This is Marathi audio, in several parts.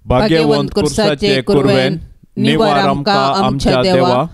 भाग्यवंत कुर्साचे कुरवेन निवार आमकां आमच्या देवा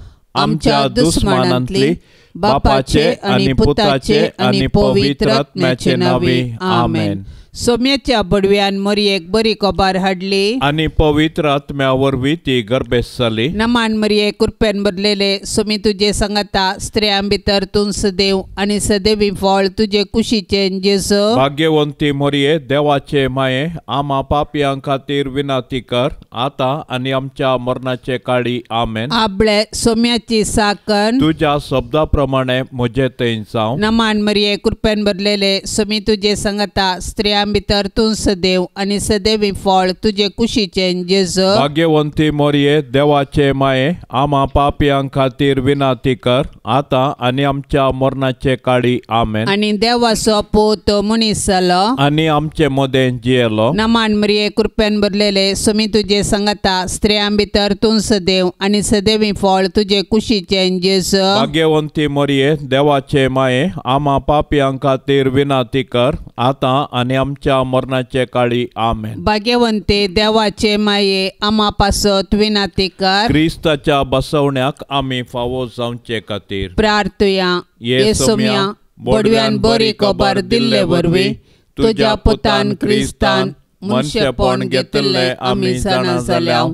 आमच्या दुस्मानांतली बापाचे आणि पुताचे आणि पवित्र आत्म्याचे नावे आमेन. सोम्याच्या बडव्यान मरियेक बरी खबर हाडली आणि पवित्र आत्म्या वरवीं ती गर्भेस जाली. नमान मरिये कृपेन भरलेले सोमी तुझे सांगता स्त्रियां भितर तूं सदैव आणि सदैवी फळ तुझे कुशीचे जेजू. भाग्यवंती मरिये देवाचे माये आम्हा पापयां खातीर विनाती कर आता आणि आमच्या मरणाचे काळी आमेन. आपले सोम्याची साकण तुझ्या शब्दाप्रमाणे म्हजे थंय जावं. नमान मरिये कृपेन भरलेले सोमी तुझे सांगता स्त्रियां भितर तूं सदैव आणि सदैवी फळ तुझे कुशीचे जेजू. भाग्यवंती मरिये देवाचे माये आम्हा पापयां खातीर विनाती कर आता आणि आमच्या मरणाचे काळी आमेन. आणि देवाचो पूत मनीस जालो आणि आमचे मदें जियेलो. नमान मरिये कृपेन भरलेले सोमी तुझे सांगता स्त्रियां भितर तूं सदैव आणि सदैवी फळ तुझे कुशीचे जेजू. भाग्यवंती मरिये देवाचे माये आम्हा पापयां खातीर विनाती कर आता आणि आमच्या मरणाचे काळी आमेन. भाग्यवंते देवाचे माये आम्हा पासत विनाती कर. क्रिस्ताच्या बसवण्याक आम्ही फावो जावचे खातीर प्रार्थया. येसोम्या बडव्यान बरी खबर दिल्ले वरवीं तुझ्या पुतान क्रिस्तान मनशेपण घेतले आमी जाणा जाल्याव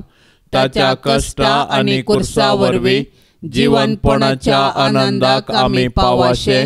ताच्या कष्टा आणि कुर्सा वरवीं जीवनपणाच्या आनंदाक आमी पावाशे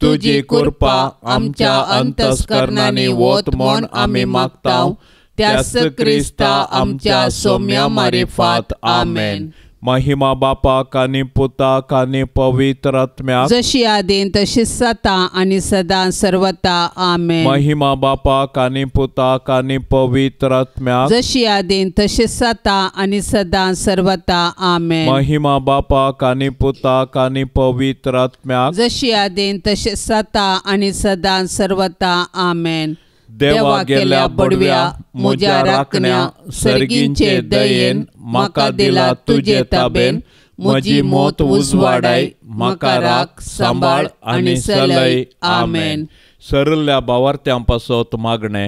तुझी कृपा आमच्या अंतस्करणांनी वोत म्हूण आमी मागताव. त्यास क्रिस्ता आमच्या सोम्या मारिफात आमेन. महिमा बापाक आनी पुताक आनी पवित्र आत्म्याक जशी आदीन तशी सता आणि सदा सर्वता आमेन. महिमा बापाक आनी पुताक आनी पवित्र आत्म्याक जशी आदीन तशी सता आणि सदा सर्वता आमेन. महिमा बापाक आनी पुताक आनी पवित्र आत्म्याक जशी आदीन तशी सता आणि सदा सर्वता आमेन. देवा गेल्या बडव्या म्हज्या राखण्या सर्गींचे दयेन म्हाका दिला तुजे ताबेन. म्हजी मोत उजवाडाय म्हाका राख सांबाळ आनी चलय आमेन. सरल्या भावार्थ्यां पासत मागणे.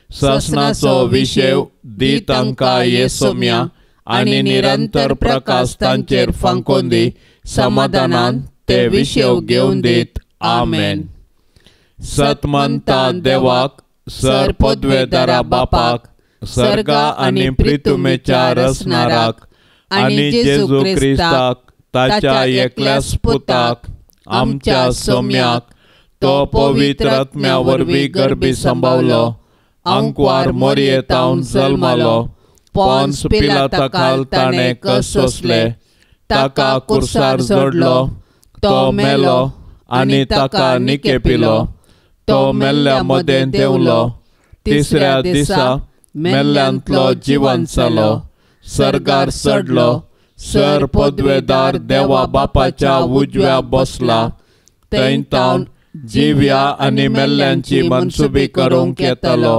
ससनाचो विशेव दी तांकां येसोम्या आनी निरंतर प्रकाश तांचेर फांकोन दी. समाधानान ते विशेव घेवन दीत आमेन. सतमंता देवाक सर पदवेदारा बापाक सर्गा आनी प्रितुमेच्या रसनाराक आनी जेजू क्रिस्ताक ताच्या एकल्याच पुताक आमच्या सोम्याक तो पवित्र आत्म्या वरवीं गर्भी सांबावलो. अंकवार मोरयेतावन जल्मालो. पोन्स पिलाता खाल ताणें कस सोंसले. ताका कुर्सार जोडलो. तो मेलो आनी ताका निकेपिलो. तो मेल्ल्या मदें देंवलो. तिसऱ्या दिसा मेल्ल्यांतलो जिवंत जालो. सर्गार चडलो. सर पदवेदार देवा बापाच्या उजव्या बसला. थंय तावन जिव्या आनी मेल्ल्यांची मनसुबी करूंक येतलो.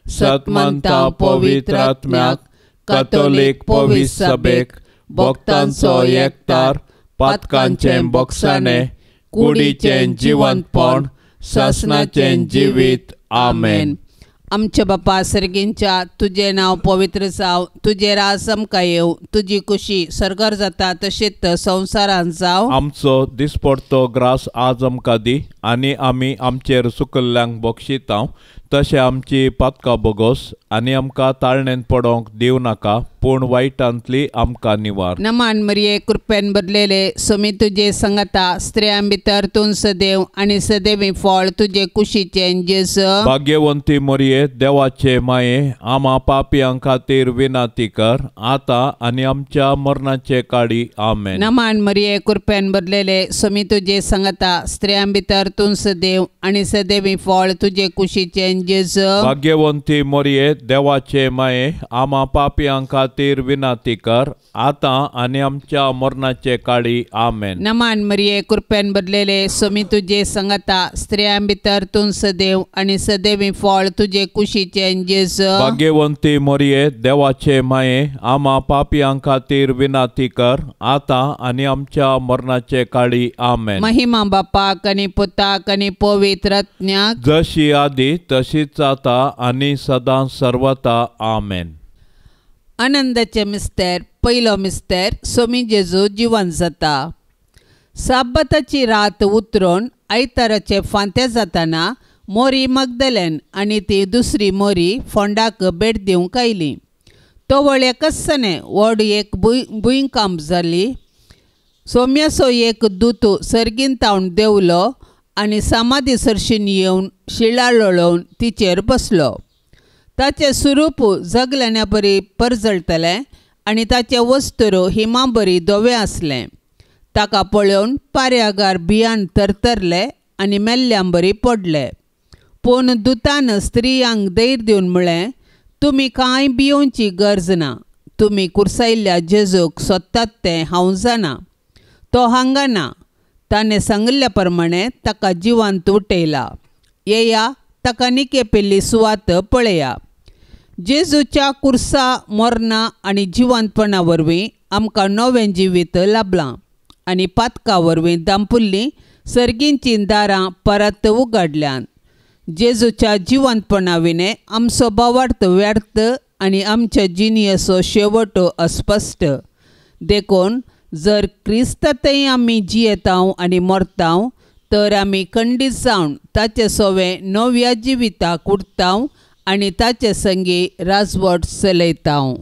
सतमंता पवित्र आत्म्याक कॅथोलीक पवित्र सभेक भक्तांचो एकतार पातकांचें बगसाणें कुडीचें जिवंतपण शासनाचें जिवीत आमेन. आमच्या बापा सर्गींच्या तुझे नाव पवित्र जाव. तुझे राज आमकां येव. तुझी खुशी सरकार जाता तशीच संवसारांत जाव. आमचो दिसपडतो ग्रास आज आमकां दी आनी आमी आमचेर चुकल्ल्यांक बक्षितांव तशें आमची पातकां बोगोस आनी आमकां ताळणेन पडोंक दिव नाका पूण वायटांतली आमकां निवार. नमान मरिये कृपेन भरलेले सोमी तुझे सांगता स्त्रियां भितर तूं सदैव आणि सदैवी फळ तुझे कुशीचे जेजू. भाग्यवंती मरिये देवाचे माये आम्हा पापयां खातीर विनाती कर आता आणि आमच्या मरणाचे काळी आमेन. नमान मरिये कृपेन भरलेले सोमी तुझे सांगता स्त्रियां भितर तूं सदैव आणि सदैवी फळ तुझे कुशीचे जेजू. भाग्यवंती मरिये देवाचे माये आम्हा पापयां खातीर विनाती कर आता आणि आमच्या मरणाचे काळी आमेन. नमान मरिये कृपेन भरलेले सोमी तुझे सांगता स्त्रियां भितर तूं सदैव आणि सदैवी फळ तुझे कुशीचे जेजू. भाग्यवंती मरिये देवाचे माये आम्हा पापयां खातीर विनाती कर आता आणि आमच्या मरणाचे काळी आमेन. महिमा बापाक आणि पुताक आणि पवित्र आत्म्याक जशी आदी तशीच आता आणि सदा सर्वता आमेन. आनंदाचें मिस्तेर पयलो मिस्तेर सोमी जेजू जिवंत जाता. साब्बाताची रात उतरून आयताराचे फांतें जाताना मोरी मगदलेन आनी ती दुसरी मोरी फोंडाक भेट दिवंक आयली. तोवळ एकसने व्हड एक भुंयकांप जाली. सोम्याचो एक दूत सर्गीन तावन देंवलो आनी समाधी सरशीन येवन शिळा लोळोवन तिचेर बसलो. ताचें स्वरूप जगलेल्या बरी परजळटलें आनी ताचें वस्त्र हिमा बरी धवें आसलें. ताका पळोवन पार्यागार भियान तरतरले आनी मेल्ल्यां बरी पडले. पूण दुतान स्त्रियांक धैर्य दिवन म्हळें, तुमी कांय भियोवची गरज ना. तुमी कुर्सायल्ल्या जेजूक सोदतात तें हांव जाणा. तो हांगा ना. ताणें सांगिल्ल्या प्रमाणें ताका जिवंत उठयला. येया, ताका निकेपिल्ली सुवात पळया. जेजूच्या कुर्सा मरणा आनी जिवंतपणा वरवीं आमकां नवें जिवीत लाभलां आनी पातका वरवीं दांपुल्लीं सर्गींचीं दारां परत उगडल्यान. जेजूच्या जिवंतपणा विने आमचो भावार्थ व्यर्थ आनी आमच्या जिणयेचो शेवट अस्पश्ट. देखून जर क्रिस्तांतय आमी जियेतांव आनी मरतांव तर आमी खंडीत जावन ताचे सोवें नव्या जिविताक उठतांव आनी ताचे संगी राजवट चलयतांव.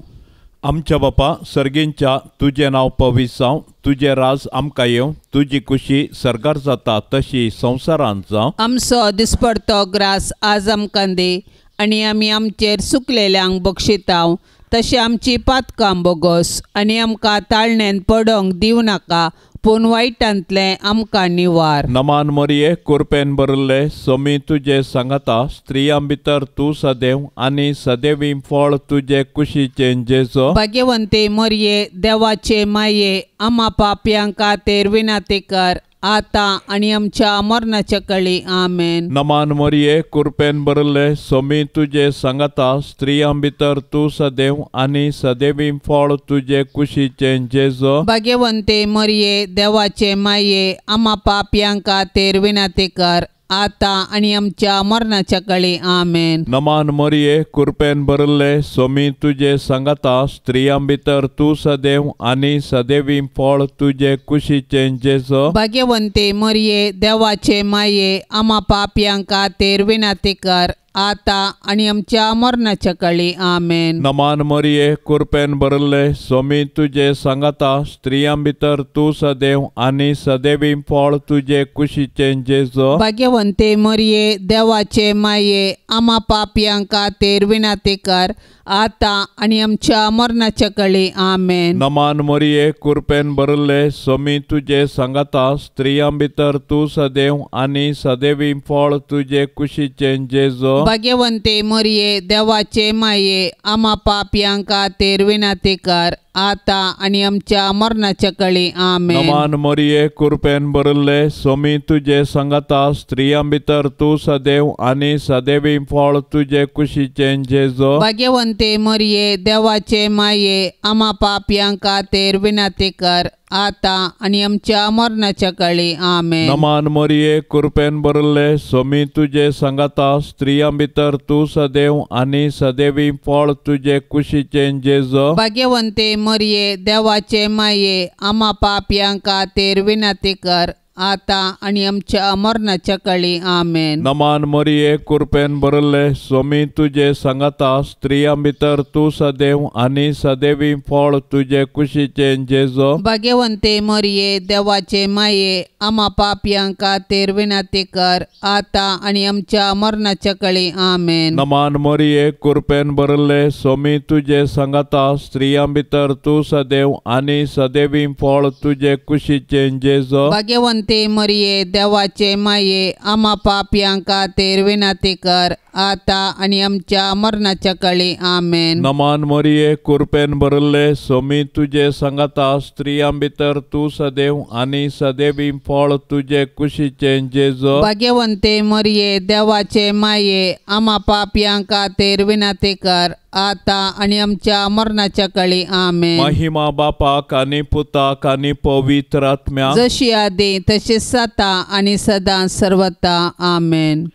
आमच्या बापा सर्गींच्या तुजें नांव पवित्र जावं. तुजें राज आमकां येवं. तुजी खुशी सरकार जाता तशी संवसारांत जावं. आमचो दिसपडतो ग्रास आज आमकां दी आनी आमी आमचेर चुकलेल्यांक बक्षितांव तशें आमची पातकां बोगोस आनी आमकां ताळणेन पडोंक दिवं नाका पूण वायटांतलें आमकां निवार. नमान मरिये कुरपेन बरले सोमी तुजे सांगाता स्त्रियां भितर तूं सदैव आनी सदैवी फळ तुजे कुशीचें जेजो. भाग्यवंते मरिये देवाचे माये आमा पाप्यांक खातीर विनाती कर आता आनी आमच्या मरणाच्या कळी. आमेन. नमान मरिये कुरपेन बरले सोमी तुजे सांगाता स्त्रियां भितर तूं सदैव आनी सदैवी फळ तुजे कुशीचें जेजो. भाग्यवंते मरिये देवाचे माये आमा पाप्यांक खातीर विनाती कर आता आनी आमच्या मरणाच्या कळी. आमेन. नमान मरिये कुरपेन बरले सोमी तुजे सांगाता स्त्रियां भितर तूं सदैव आनी सदैवी फळ तुजे कुशीचें जेजो. भाग्यवंते मरिये देवाचे माये आमा पाप्यांक खातीर विनाती कर आता आनी आमच्या मरणाच्या कळी. आमेन. नमान मरिये कुरपेन बरले सोमी तुजे सांगाता स्त्रियां भितर तूं सदैव आनी सदैवी फळ तुजे कुशीचें जेजो. भाग्यवंते मरिये देवाचे माये आमा पाप्यांक खातीर विनाती कर आता आनी आमच्या मरणाच्या कळी. आमेन. नमान मरिये कुरपेन बरले सोमी तुजे सांगाता स्त्रियां भितर तूं सदैव आनी सदैवी फळ तुजे कुशीचें जेजो. भाग्यवंते मरिये देवाचे माये आमा पाप्यांक खातीर विनाती कर आता आनी आमच्या मरणाच्या कळी. आमेन. नमान मरिये कुरपेन बरले सोमी तुजे सांगाता स्त्रियां भितर तूं सदैव आनी सदैवी फळ तुजे कुशीचें जेजो. भाग्यवंते मरिये देवाचे माये आमा पाप्यांक खातीर विनाती कर आता आनी आमच्या मरणाच्या कळी. आमेन. नमान मरिये कुरपेन बरले सोमी तुजे सांगाता स्त्रियां भितर तूं सदैव आनी सदैवी फळ तुजे कुशीचें जेजो. भाग्यवंते मरिये देवाचे माये आमा पाप्यांक खातीर विनाती कर आता आनी आमच्या मरणाच्या कळी. आमेन. नमान मरिये कुरपेन बरले सोमी तुजे सांगाता स्त्रियां भितर तूं सदैव आनी सदैवी फळ तुजे कुशीचें जेजो. भाग्यवंते मरिये देवाचे माये आमा पाप्यांक खातीर विनाती कर आता आनी आमच्या मरणाच्या कळी. आमेन. नमान मरिये कुरपेन बरले सोमी तुजे सांगाता स्त्रियां भितर तूं सदैव आनी सदैवी फळ तुजे कुशीचें जेजो. भाग्यवंते मरिये देवाचे माये आमा पाप्यांक खातीर विनाती कर आता आनी आमच्या मरणाच्या कळी. आमेन. नमान मरिये कुरपेन बरले सोमी तुजे सांगाता स्त्रियां भितर तूं सदैव आनी सदैवी फळ तुजे कुशीचें जेजो. भाग्यवंते मरिये देवाचे माये आमा पाप्यांक खातीर विनाती कर आता आनी आमच्या मरणाच्या कळी. आमेन. महिमा बापाक आनी पुताक आनी पवित्र आत्म्याक जशी आदी तशीच जाता आनी सदां सर्वता. आमेन.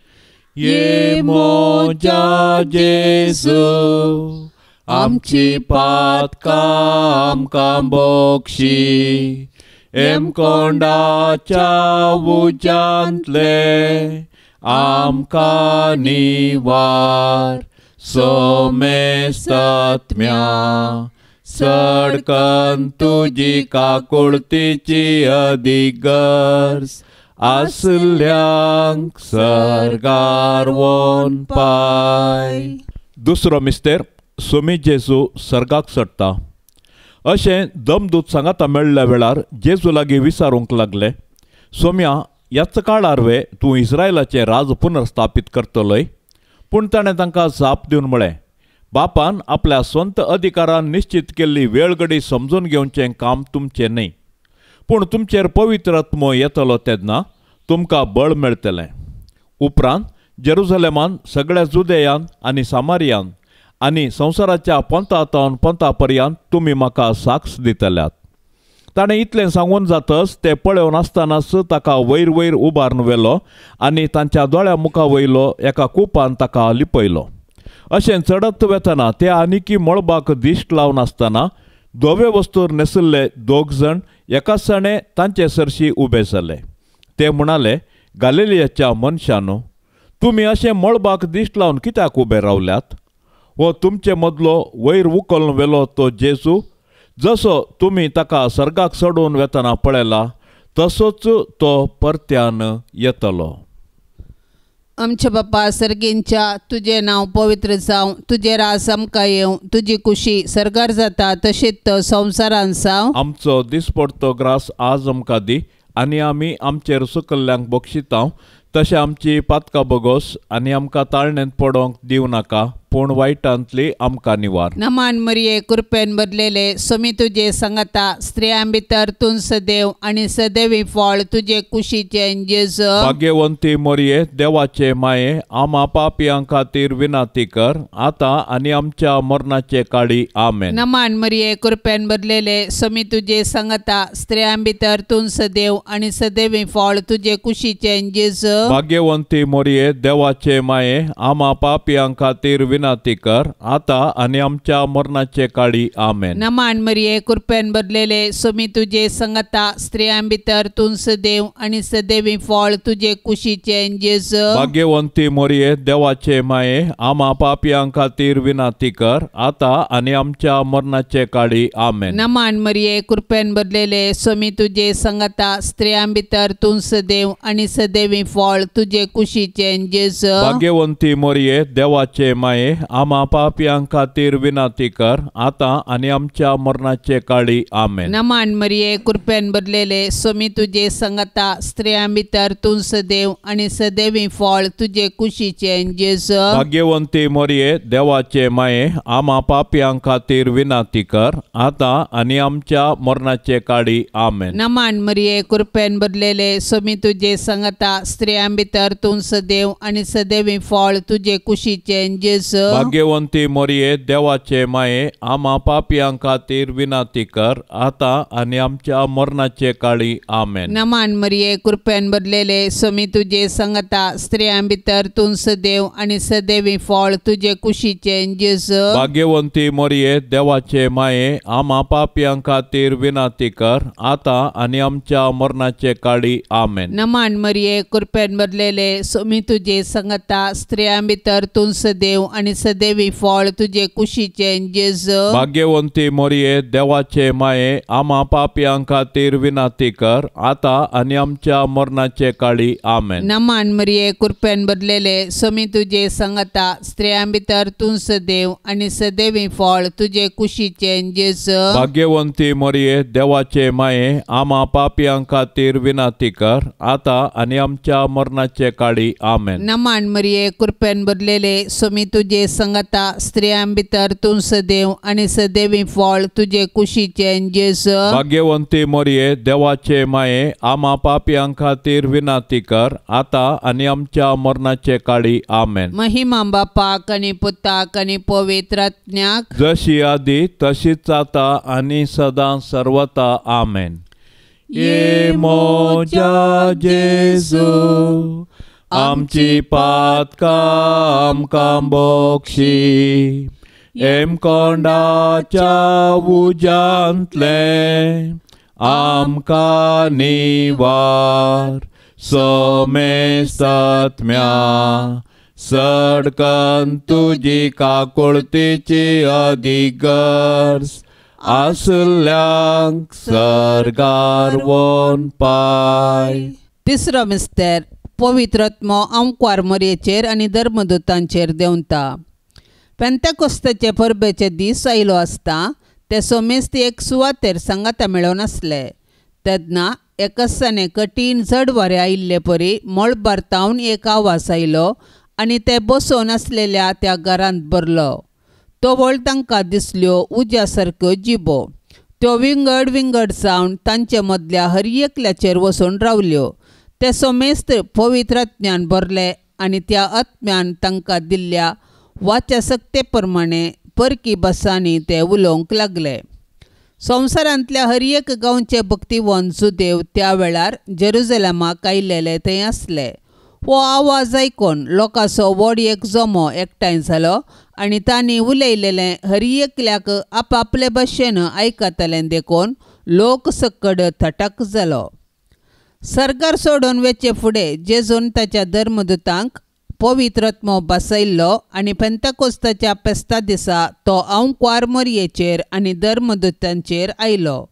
ये मोजा जेजू आमची पातकां आमकां बोगशी कोंडाच्या उज्यांतले आमकां निवार सोमेस्तात्म्या सडकन तुजी काकुळतीची अधिगर्स आसल्यांक सर्गार वोन पाय. दुसरो मिस्तेर सोमी जेजू सर्गाक चडटा. अशें दमदूत सांगाता मेळ्ळ्या वेळार जेजू लागीं विचारूंक लागले, सोम्या, ह्याच काळार तूं इस्रायलाचें राज पुनर्स्थापीत करतलोय. पूण ताणें तांकां जाप दिवन म्हळें, बापान आपल्या स्वंत अधिकारान निश्चित केल्ली वेळ घडी समजून घेवचें काम तुमचें न्ही. पूण तुमचेर पवित्र आत्मो येतलो तेन्ना तुमकां बळ मेळटलें. उपरांत जेरुसलेमान सगळ्या जुदेयान आनी सामारियान आनी संवसाराच्या पंथातावन पंथापर्यंत तुमी म्हाका साक्ष दितल्यात. ताणें इतलें सांगून जातच ते पळोवन आसतनाच ताका वयर वयर उबारून व्हेलो आनी तांच्या दोळ्या मुखा वयलो एका कुपान ताका लिपयलो. अशें चडत वेतना ते आनिकी मळबाक दिश्ट लावन आसतना धवे वस्तूर न्हेसिल्ले 2 जाण एकाचणे तांचे सरशी उबे जाले. ते म्हणाले, गालिलियाच्या मनशांनो, तुमी अशें मळबाक दिश्ट लावन कित्याक उबे रावल्यात? हो तुमचे मदलो वयर उखलून व्हेलो तो जेजू, जसो तुमी ताका सर्गाक चडोवन वेतना पळयला तसोच तो परत्यान येतलो. आमच्या बापा सर्गींच्या, तुझे नांव पवित्र जावं, तुझे रास आमकां येवं, तुजी कुशी सर्गार जाता तशीच संवसारान जावं. आमचो दिसपडतो ग्रास आज आमकां दी आनी आमी आमचेर सुकल्ल्यांक बक्षितांव तशें आमची पातकां बगोस आनी आमकां ताळणेंत पडोवंक दिवं नाका, पूण वायटांतली आमकां निवार. नमान मरिये कृपेन बदलेले सोमी तुजे सांगाता स्त्रियां भितर तूं सदैव आनी सदैवी फळ तुजे कुशीचें जेजू. भाग्यवंती मरिये देवाचे माये, आमा पापियां खातीर विनाती कर आतां आनी आमच्या मरणाचे काळी. आमेन. नमान मरिये कृपेन बदलेले सोमी तुजे सांगाता स्त्रियां भितर तूं सदैव आनी सदैवी फळ तुजे कुशीचें जेजू. भाग्यवंती मरिये देवाचे माये, आमा पापियां खातीर विनाती कर आतां आनी आमच्या मरणाचे काळी. आमेन. नमान मरिये कृपेन बदलेले सोमी तुजे सांगाता स्त्रियां भितर तूं सदैव आनी सदैवी फळ तुजे कुशीचें जेजू. भाग्यवंती मरिये देवाचे माये, आमा पापियां खातीर विनाती कर आतां आनी आमच्या मरणाचे काळी. आमेन. नमान मरिये कृपेन बदलेले सोमी तुजे सांगाता स्त्रियां भितर तूं सदैव आनी सदैवी फळ तुजे कुशीचें जेजू. भाग्यवंती मरिये देवाचे माये, आमा पापियां खातीर विनाती कर आतां आनी आमच्या मरणाचे काळी. आमेन. नमान मरिये कृपेन बदलेले सोमी तुजे सांगाता स्त्रियां भितर तूं सदैव आनी सदैवी फळ तुजे कुशीचें जेजू. भाग्यवंती मरिये देवाचे माये, आमा पापियां खातीर विनाती कर आतां आनी आमच्या मरणाचे काळी. आमेन. नमान मरिये कृपेन बदलेले सोमी तुजे सांगाता स्त्रियां भितर तूं सदैव आनी सदैवी फळ तुजे कुशीचें जेजू. भाग्यवंती मरिये देवाचे माये, आमा पापियां खातीर विनाती कर आतां आनी आमच्या मरणाचे काळी. आमेन. नमान मरिये कृपेन बदलेले सोमी तुजे सांगाता स्त्रियां भितर तूं सदैव आनी सदैवी फळ तुजे कुशीचें जेजू. भाग्यवंती मरिये देवाचे माये, आमा पापियां खातीर विनाती कर आतां आनी आमच्या मरणाचे काळी. आमेन. नमान मरिये कृपेन बदलेले सोमी तुजे सांगाता स्त्रियां भितर तूं सदैव आनी सदैवी फळ तुजे कुशीचें जेजू. भाग्यवंती मरिये देवाचे माये, आमा पापियां खातीर विनाती कर आतां आनी आमच्या मरणाचे काळी. आमेन. नमान मरिये कृपेन बदलेले सोमी तुजे सांगाता स्त्रियां भितर तूं सदैव आनी सदैवी फळ तुजे कुशीचें जेजू. भाग्यवंती मरिये देवाचे माये, आमा पापियां खातीर विनाती कर आतां आनी आमच्या मरणाचे काळी. आमेन. नमान मरिये कृपेन बदलेले सोमी तुजे सांगाता स्त्रियां भितर तूं सदैव आनी सदैवी फळ तुजे कुशीचें जेजू. भाग्यवंती मरिये देवाचे माये, आमा पापियां खातीर विनाती कर आतां आनी आमच्या मरणाचे काळी. आमेन. महिमा बापाक आनी पुताक आनी पवित्र आत्म्याक जशी आदी तशीच आता आनी सदां सर्वता. आमेन. ये मोजा जेजू, आमची पातकां आमकां बक्षी हेमकोंडाच्या उज्यांतले आमकां निवार सोमेस्तात्म्या सडकन तुजी काकुळतीची अधिगर्स आसल्यांक सर्गार वोन पाय. तिसरो मिस्तेर पवित्रत्मो आमकां मरयेचेर आनी धर्मदूतांचेर देंवता. पेंतेकोस्ताचे परबेचे दीस आयलो आसता ते सोमेस्ती एक सुवातेर सांगाता मेळोन आसले. तेन्ना एका दिसाने कठीण जड वारें आयिल्ले परी मळ बारतावन एक आवाज आयलो आनी ते बसोवन आसलेल्या त्या घरांत भरलो. तो वळ तांकां दिसल्यो उज्या सारक्यो जिबो. त्यो विंगड विंगड जावन तांचे मदल्या हर एकल्याचेर वचून रावल्यो. ते सोमेस्त पवित्र आत्म्यान भरले आनी त्या आत्म्यान तांकां दिल्ल्या वाच्या सक्ते प्रमाणे परकी भासांनी ते उलोवंक लागले. संवसारांतल्या हर एक गांवचे भक्तिवंत जुदेव त्या वेळार जेरुसलेमाक आयिल्ले थंय आसले. हो आवाज आयकून लोकांचो व्हड एक जमो एकठांय जालो आनी तांणी उलयलेलें हर एकल्याक आपआपले भाशेन आयकतालें देखून लोक सकड थटाक जालो. सर्गार सोडून वेचे फुडें जेजून ताच्या धर्मदूतांक पवित्रत्मो बसयल्लो आनी पेंतेकोस्ताच्या फेस्ता दिसा तो आंवकार मरयेचेर आनी धर्मदूतांचेर आयलो.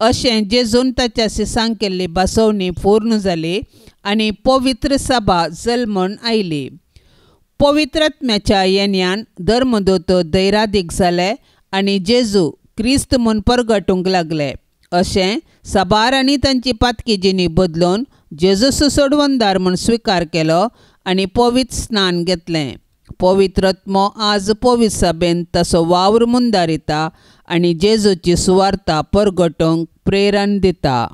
अशें जेजून ताच्या सिसांक केल्ली बसवणी पूर्ण जाली आनी पवित्र सभा जल्मून आयली. पवित्रात्म्याच्या येण्यान धर्मदूत धैर्यादीक जाले आनी जेजू क्रिस्त म्हूण परगटूंक लागले. अशें सभार आनी तांची पातकी जिणी बदलून जेजूस सोडवंदार म्हूण स्विकार केलो आनी पवित्र स्नान घेतलें. पवित्रत्मो आज पवित्र सभेन तसो वावर मुंदारिता आनी जेजूची सुवार्ता परगटोवंक प्रेरण दिता.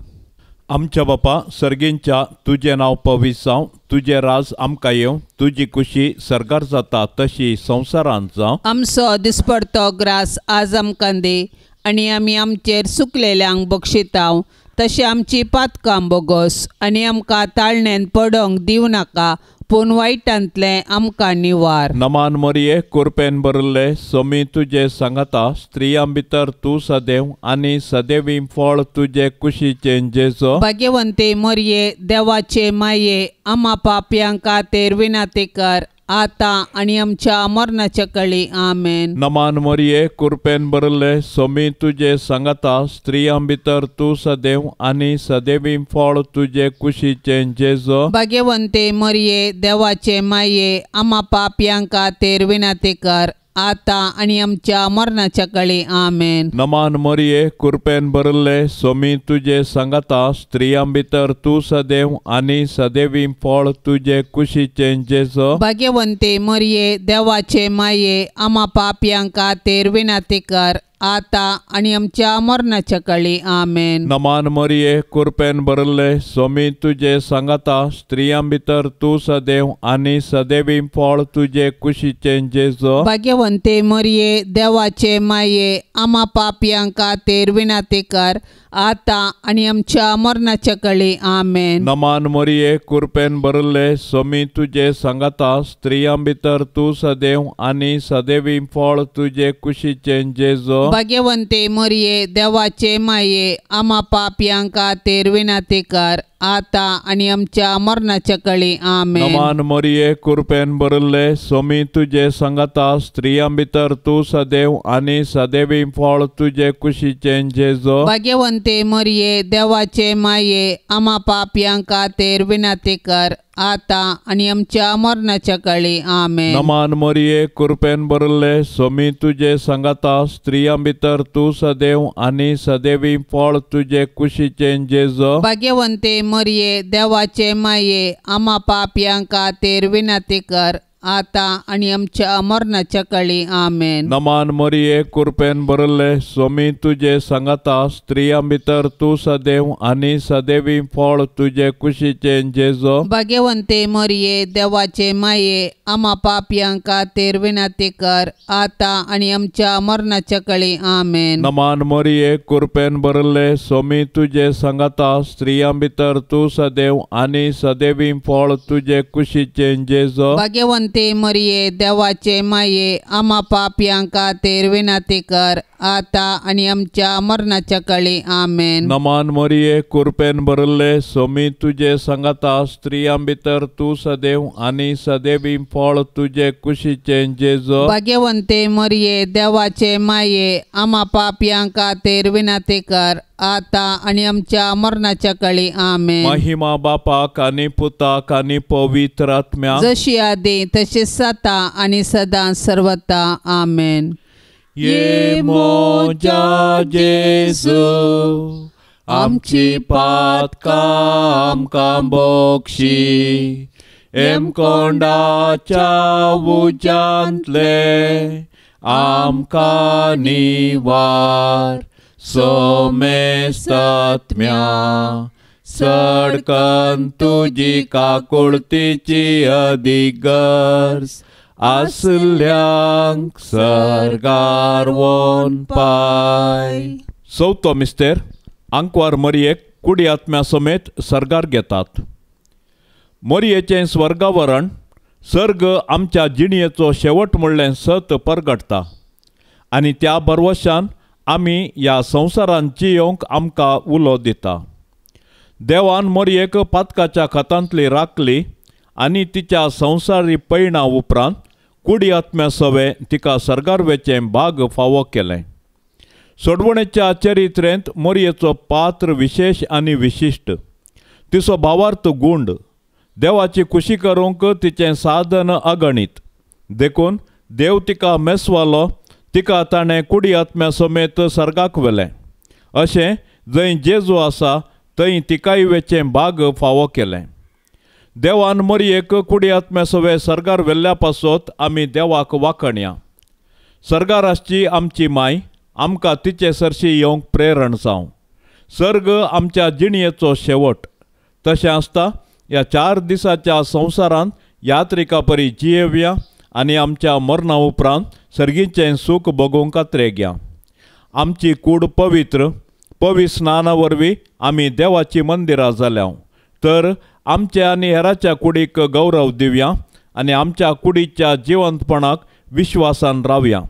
आमच्या बापा सर्गींच्या तुजें नांव पवित्र जावं, तुजें राज आमकां येवं, तुजी खुशी सर्गार जाता तशी संवसारांत जावं. आमचो दिसपडतो ग्रास आज आमकां दी आनी आमी आमचेर चुकलेल्यांक बक्षितांव तशें आमची पातकां बोगोस आनी आमकां ताळणेन पडोवंक दिवं नाका पूण वायटांतलें आमकां निवार. नमान मरिये कुरपेन बरले सोमी तुजे सांगाता स्त्रियां भितर तूं सदैव आनी सदैवी फळ तुजे कुशीचें जेजो. भाग्यवंते मरिये देवाचे माये आम्हा पापयांक खातीर विनाती कर आतां आनी आमच्या मरणाच्या कळी आमेन. नमान मरिये कुरपेन बरले सोमी तुजे सांगाता स्त्रियां भितर तूं सदैव आनी सदैवी फळ तुजे कुशीचें जेजो. भाग्यवंते मरिये देवाचे माये आम्हा पापयांक खातीर विनाती कर आतां आनी आमच्या मरणाच्या कळी आमेन. नमान मरिये कुरपेन बरले सोमी तुजे सांगाता स्त्रियां भितर तूं सदैव आनी सदैवी फळ तुजे कुशीचें जेजो. भाग्यवंते मरिये देवाचे माये आम्हा पापयांक खातीर विनाती कर आतां आनी आमच्या मरणाच्या कळी आमेन. नमान मरिये कुरपेन बरले सोमी तुजे सांगाता स्त्रियां भितर तूं सदैव आनी सदैवी फळ तुजे कुशीचें जेजो. भाग्यवंते मरिये देवाचे माये आम्हा पापयांक खातीर विनाती कर आतां आनी आमच्या मरणाच्या कळी आमेन. नमान मरिये कुरपेन बरले सोमी तुजे सांगाता स्त्रियां भितर तूं सदैव आनी सदैवी फळ तुजे कुशीचें जेजो. भाग्यवंते मरिये देवाचे माये आम्हा पापयांक खातीर विनाती कर आतां आनी आमच्या मरणाच्या कळी आमेन. नमान मरिये कुरपेन बरले सोमी तुजे सांगाता स्त्रियां भितर तूं सदैव आनी सदैवी फळ तुजे कुशीचें जेजो. भाग्यवंते मरिये देवाचे माये आम्हा पापयांक खातीर विनाती कर आतां आनी आमच्या मरणाच्या कळी आमेन. नमान मरिये कुरपेन बरले सोमी तुजे सांगाता स्त्रियां भितर तूं सदैव आनी सदैवी फळ तुजे कुशीचें जेजो. भाग्यवंते मरिये देवाचे माये आम्हा पापयांक खातीर विनाती कर आतां आनी आमच्या मरणाच्या कळी आमेन. नमान मरिये कुरपेन बरले सोमी तुजे सांगाता स्त्रियां भितर तूं सदैव आनी सदैवी फळ तुजे कुशीचें जेजो. भाग्यवंते मरिये देवाचे माये आम्हा पापयांक खातीर विनाती कर आतां आनी आमच्या मरणाच्या कळी आमेन. नमान मरिये कुरपेन बरले सोमी तुजे सांगाता स्त्रियां भितर तूं सदैव आनी सदैवी फळ तुजे कुशीचें जेजो. भाग्यवंते भाग्यवंते मरिये देवाचे माये आम्हा पापियांका तेर विनाती कर आता आणि आमच्या मरणाच्या काळी आमेन. नमान मरिये कृपेन भरले सोमी तुझे संगता स्त्रियां भितर तू सदैव आणि सदैवी फळ तुझे कुशीचे जेजो. भाग्यवंते मरिये देवाचे माये आम्हा पापियांका तेर विनाती कर आता आणि आमच्या मरणाच्या काळी आमेन. महिमा बापाक आणि पुताक आणि पवित्र आत्म्या जशी आदी तशीच आता आणि सदा सर्वता आमेन. ये मोजा जेजू आमची पातकां आमकां बोक्षी एम कोंडाच्या उज्यांतले आमकां निवार सोमेस्तात्म्या सडकन तुजी काकुळतीची अधिगर्स आसल्यांक सरगार वोन पाय. चवथो मिस्तेर आंकवार मरियेक कुडी आत्म्या समेत सरगार घेतात. मरियेचें स्वर्गावरण सर्ग आमच्या जिणयेचो शेवट म्हणलें सत परगटता आनी त्या बरवशान आमी ह्या संवसारांत जियोंक आमकां उलो दिता. देवान मरियेक पातकाच्या खतांतली राखली आनी तिच्या संवसारी पैणा उपरांत कुडी आत्म्या सवे तिका सरगारवेचें भाग फावो केलें. सोडवणेच्या चरित्रेंत मरियेचो पात्र विशेष आनी विशिश्ट. तिचो भावार्थ गुंड. देवाची खुशी करूंक तिचें साधन अगणित. देखून देव तिका मेसवालो तिका ताणें कुडी आत्म्या समेत सर्गाक व्हेलें. अशें जंय जेजू आसा थंय तिकाय वेचें भाग फावो केलें. देवान मरियेक कुडी आत्म्या सवे सरगार व्हेल्ल्या पासत आमी देवाक वाखणया. सर्गाराची आमची माय आमकां तिचे सरशी येवंक प्रेरण जावं. सर्ग आमच्या जिणयेचो शेवट. तशें आसता ह्या 4 दिसाच्या संवसारांत यात्रिका परी जियेवया आनी आमच्या मरणा उपरांत सर्गीचें सूख भोगूंक खात्रेग्या. आमची कूड पवित्र स्नाना वरवीं आमी देवाची मंदिरां जाल्या. तर आमच्या आनी हेराच्या कुडीक गौरव दिवया आनी आमच्या कुडीच्या जिवंतपणाक विश्वासान रावया.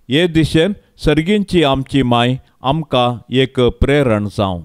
हे दिशेन सर्गींची आमची माय आमकां एक प्रेरण जावं.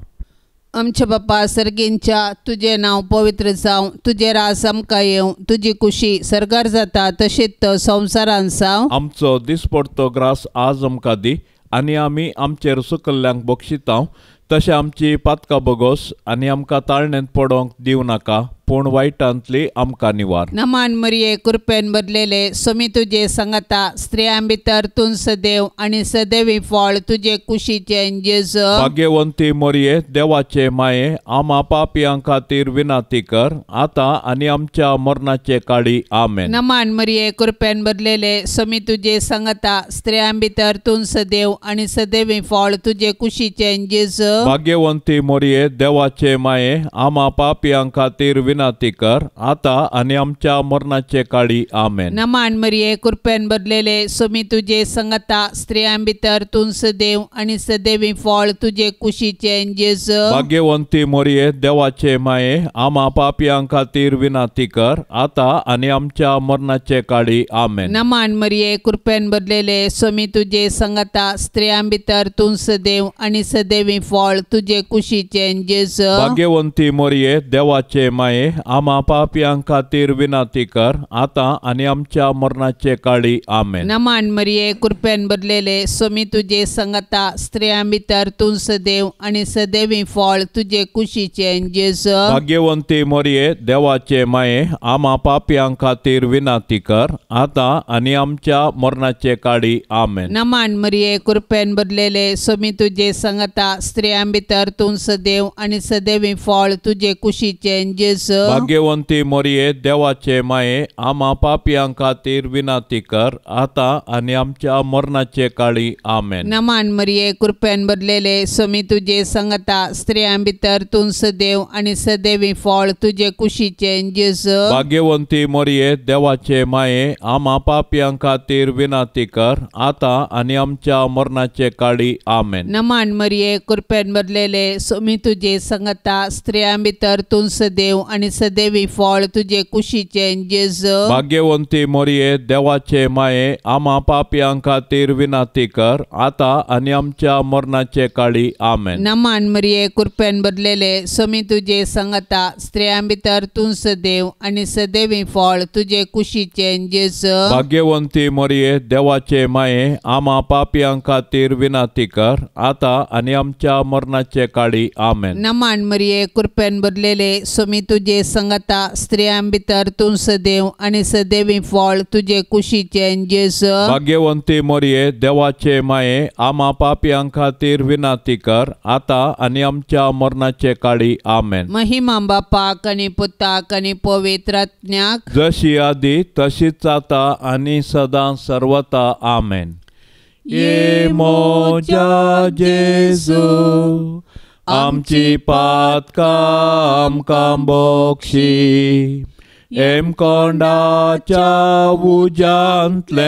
आमच्या बापा सर्गींच्या तुझे नांव पवित्र जावं. तुझे रास आमकां येवं. तुजी खुशी सरगार जाता तशीच संवसारांत जावं. आमचो दिसपडतो ग्रास आज आमकां दी आनी आमी आमचेर सुकल्ल्यांक बक्षितांव. तशें आमची पातकां बोगोस आनी आमकां ताळणेंत पडोवंक दिवं नाका पूण वायटांतली आमकां निवार. नमान मरिये कृपेन भरलेले सोमी तुजे संगता स्त्रियां भितर तूं सदैव आनी सदैवी फळ तुजे कुशीचें जेजू. भाग्यवंती मरिये देवाचे माये आम्हा पापियां खातीर विनाती कर आतां आनी आमच्या मरणाचे काळी आमेन. नमान मरिये कृपेन भरलेले सोमी तुजे संगता स्त्रियां भितर तूं सदैव आनी सदैवी फळ तुजे कुशीचें जेजू. भाग्यवंती मरिये देवाचे माये आम्हा पापियां खातीर विनाती कर आता आनी आमच्या मरणाचे काळी आमेन. नमान मरिये कृपेन भरलेले सोमी तुजे संगता स्त्रियां भितर तूं सदैव आनी सदैवी फळ तुजे कुशीचें जेजू. भाग्यवंती मरिये देवाचे माये आम्हा पापियां खातीर विनाती कर आता आनी आमच्या मरणाचे काळी आमेन. नमान मरिये कृपेन भरलेले सोमी तुजे संगता स्त्रियां भितर तूं सदैव आनी सदैवी फळ तुजे कुशीचें जेजू. भाग्यवंती मरिये देवाचे माये आम्हा पापियां खातीर विनाती कर आता आनी आमच्या मरणाचे काळी आमेन. नमान मरिये कृपेन भरलेले सोमी तुजे संगता स्त्रियां भितर तूं सदैव आनी सदैवी फळ तुजे कुशीचें जेजू. भाग्यवंती मरिये देवाचे माये आम्हा पापियां खातीर विनाती कर आता आनी आमच्या मरणाचे काळी आमेन. नमान मरिये कृपेन भरलेले सोमी तुजे संगता स्त्रियां भितर तूं सदैव आनी सदैवी फळ तुजे कुशीचें जेजू. भाग्यवंती मरिये देवाचे माये आम्हा पापियां खातीर विनाती कर आता आनी आमच्या मरणाचे काळी आमेन. नमान मरिये कृपेन भरलेले सोमी तुजे संगता स्त्रियां भितर तूं सदैव आनी सदैवी फळ तुजे कुशीचें जेजू. भाग्यवंती मरिये देवाचे माये आम्हा पापियां खातीर विनाती कर आता आनी आमच्या मरणाचे काळी आमेन. नमान मरिये कृपेन भरलेले सोमी तुजे संगता स्त्रियां भितर तूं सदैव आनी आणि सदैवी फळ तुझे कुशीचे जेजू. भाग्यवंती मोरये देवाचे माये आम्हा पापियां खातीर विनाती कर आता आणि आमच्या मरणाचे काळी आमेन. नमान मरिये कृपेन भरलेले स्वामी तुझे संगता स्त्रियां भितर तूं सदैव आणि सदैवी फळ तुझे कुशीचे जेजू. भाग्यवंती मोरये देवाचे माये आम्हा पापियां खातीर विनाती कर आता आणि आमच्या मरणाचे काळी आमेन. नमान मरिये कृपेन भरलेले स्वामी तुझे संगता स्त्रियां भितर तूं सदैव आणि सदैवी फळ तुझे कुशीचे जेजू. भाग्यवंती मोरये देवाचे माये आम्हा पापियां खातीर विनाती कर आता आणि आमच्या मरणाचे काळी आमेन. महिमा बापाक आणि पुताक आणि पवित्र आत्म्याक जशी आदी तशीच आता आणि सदां सर्वता आमेन. ये मोजा जेजू आमची पातकां आमकां बोगशी एम कोंडाच्या उजांतले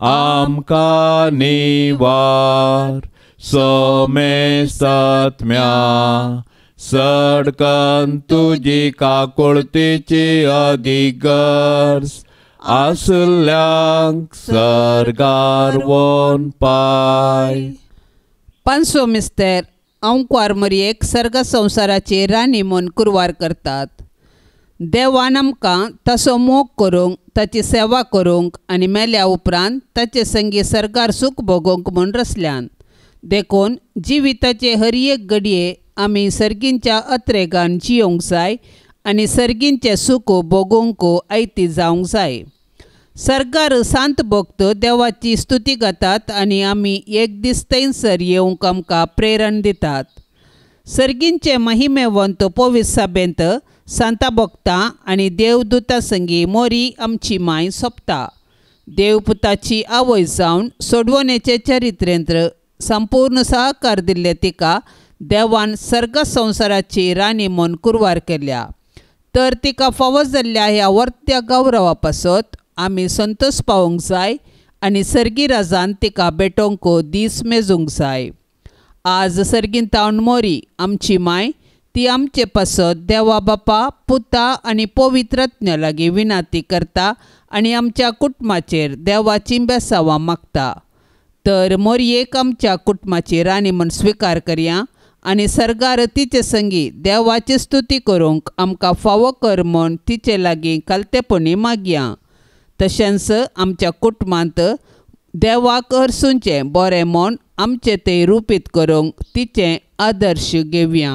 आमकां निवार सोमेस्तात्म्या सडकन तुजी काकुळतीची अधिगर्स आसल्यांक सरगार वोन पाय. पांचवो मिस्तेर अंकुर मरियेक सर्ग संवसाराची राणी म्हूण कुरवार करतात. देवान आमकां ताचो मोग करूंक ताची सेवा करूंक आनी मेल्या उपरांत ताचे संगी सरकार सूख भोगूंक म्हूण रचल्यान. देखून जिविताचे हर एक घडये आमी सर्गींच्या अत्रेगान जियोंक जाय आनी सर्गींचे सूख भोगूंक आयती जावंक जाय. सरकार सांत भक्त देवाची स्तुती गातात आनी आमी एक दीस थंयसर येवंक आमकां प्रेरण दितात. सर्गींचे महिमेवंत पवित्र सभेंत सांता भक्तां आनी देवदूतां संगी मोरी आमची माय सोंपता. देवपुताची आवय जावन सोडवणेचे चरित्रेंत्र संपूर्ण सहकार दिल्ले तिका देवान सर्ग संवसाराची राणी म्हूण कुरवार केल्या. तर तिका फावो जाल्ल्या ह्या वर्त्या गौरवा पासत आमी संतोश पावूंक जाय आनी सर्गी राजान तिका भेटोवंक दीस मेजूंक जाय. आज सर्गींतावन मोरी आमची माय ती आमचे पासत देवा बापा पुता आनी पवित्रज्ञ लागीं विनाती करता आनी आमच्या कुटुंबाचेर देवाची बेसावां मागता. तर मोरयेक आमच्या कुटुंबाची राणी म्हूण स्विकार करया आनी सर्गार तिचे संगी देवाची स्तुती करूंक आमकां फावो कर म्हूण तिचे लागीं कालतेपणी मागया. तशेंच आमच्या कुटुंबांत देवाक हरसूंचें बरें म्हूण आमचें तें रुपीत करूंक तिचें आदर्श घेवया.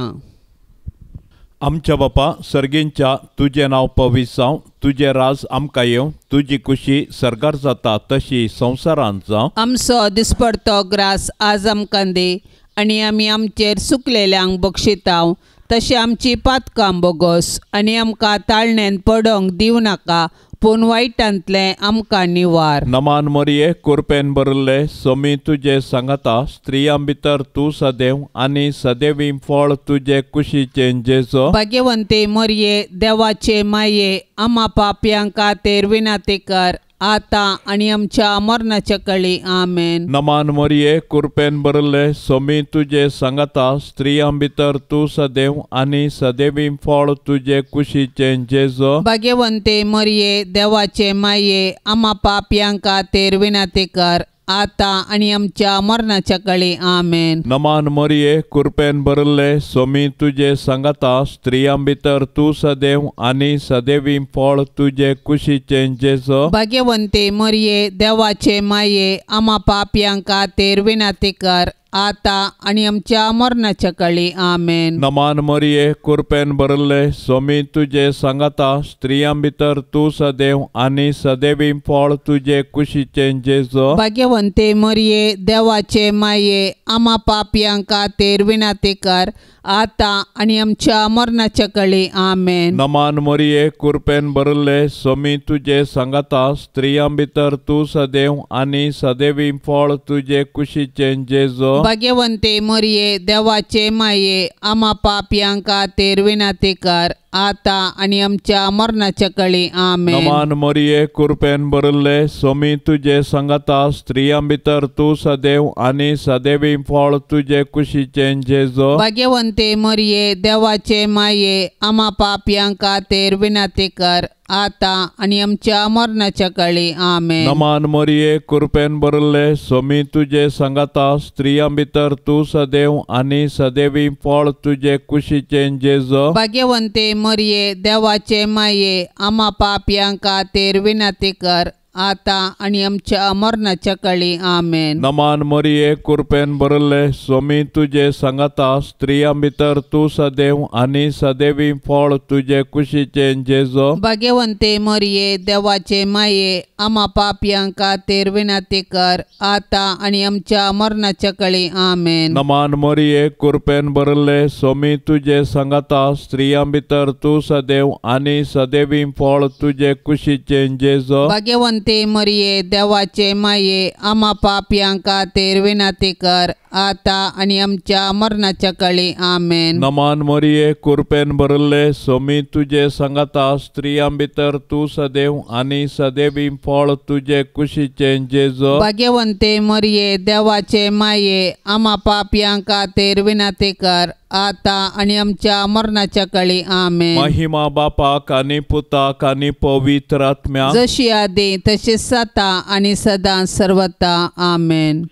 आमच्या बापा सर्गींच्या तुझे नांव पवित्र जावं तुझे राज आमकां येवं तुजी खुशी सरकार जाता तशी संवसारांत जावं. आमचो दिसपडतो ग्रास आज आमकां दे आनी आमी आमचेर चुकलेल्यांक बक्षितांव तशें आमची पातकां बोगोस आनी आमकां ताळणेन पडोवंक दिवं नाका पूण वायटांतलें आमकां निवार. नमान मोरये कृपेन भरले सोमी तुजे सांगता स्त्रियां भितर तूं सदैव आनी सदैवी फळ तुजे कुशीचे जेजू. भाग्यवंते मोरये देवाचे माये आम्हा पापयां खातीर विनाती कर आता आनी आमच्या मरणाच्या काळी आमेन. नमान मोरये कृपेन भरले सोमी तुजे सांगता स्त्रियां भितर तूं सदैव आनी सदैवी फळ तुजे कुशीचे जेजू. भाग्यवंते मोरये देवाचे माये आम्हा पापयां खातीर विनाती कर आता आनी आमच्या मरणाच्या काळी आमेन. नमान मोरये कृपेन भरले सोमी तुजे सांगता स्त्रियां भितर तूं सदैव आनी सदैवी फळ तुजे कुशीचे जेजू. भाग्यवंते मोरये देवाचे माये आम्हा पापयां खातीर विनाती कर आता आनी आमच्या मरणाच्या काळी आमेन. नमान मोरये कृपेन भरले सोमी तुजे सांगता स्त्रियां भितर तूं सदैव आनी सदैवी फळ तुजे कुशीचे जेजू. भाग्यवंते मोरये देवाचे माये आम्हा पापयां खातीर विनाती कर आता आनी आमच्या मरणाच्या काळी आमेन. नमान मोरये कृपेन भरले सोमी तुजे सांगता स्त्रियां भितर तूं सदैव आनी सदैवी फळ तुजे कुशीचे जेजू. भाग्यवंते मोरये देवाचे माये आम्हा पापयां खातीर विनाती कर आता आणि आमच्या मरणाच्या काळी आमेन. नमान मोरिये कृपेन भरले सोमी तुझे संगता स्त्रियां भितर तू सदैव आणि सदैवी फळ तुझे कुशीचे जेजो. भाग्यवंते मरिये देवाचे माये आम्हा पापयांका तेर विनंती कर आता आणि आमच्या मरणाच्या काळी आमेन. नमान मोरिये कृपेन भरले सोमी तुझे संगता स्त्रियां भितर तू सदैव आणि सदैवी फळ तुझे कुशीचे जेजो. भाग्यवंते मरिये देवाचे माये आम्हा पापयांका तेर विनंती कर आता आणि आमच्या मरणाच्या काळी आमेन. नमान मोरिये कृपेन भरले सोमी तुझे संगता स्त्रियां भितर तू सदैव आणि सदैवी फळ तुझे कुशीचे जेजो. भाग्यवंते मरिये देवाचे माये आम्हा पापयांका तेर विनंती कर आता आणि आमच्या मरणाच्या काळी आमेन. नमान मोरिये कृपेन भरले सोमी तुझे संगता स्त्रियां भितर तू सदैव आणि सदैवी फळ तुझे कुशीचे जेजो. भाग्यवंते मरिये देवाचे माये आम्हा पापयांका तेर विनंती कर आता आणि आमच्या मरणाच्या काळी आमेन. नमान मोरिये कृपेन भरले सोमी तुझे संगता स्त्रियां भितर तू सदैव आणि सदैवी फळ तुझे कुशीचे जेजो. भाग्यवंते मरिये देवाचे माये आम्हा पापयांका तेर विनंती कर आता आणि आमच्या मरणाच्या काळी आमेन. महिमा बापाक आणि पुताक आणि पवित्र आत्म्याक जशी आदी तशीच आता आणि सदा सर्वता आमेन.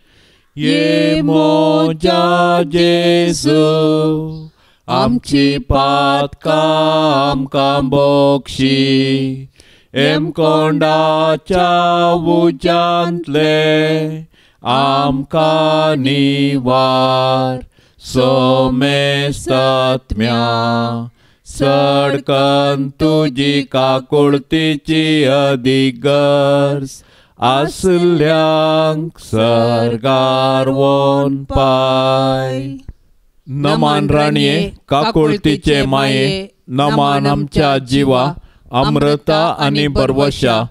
ये मोजा जेजू आमची पातकां आमकां बोगशी एम कोंडाच्या उजांतले आमकां निवार सोमेस्तात्म्या सडकन तुजी काकुळतीची अधिगर्स आसल्यांक सरगार वोन पाय. नमान राणये काकुळतीचे माये नमान आमच्या जिवा अमृता आणि बरवशा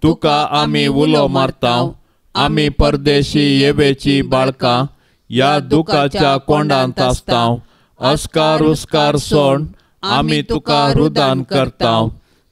तुका आमी उलो मारताव. आमी परदेशी येवेची बाळकां या दुखाच्या कोंडांत आसताव. अस्कार उस्कार सोड आमी तुका रुदान करताव.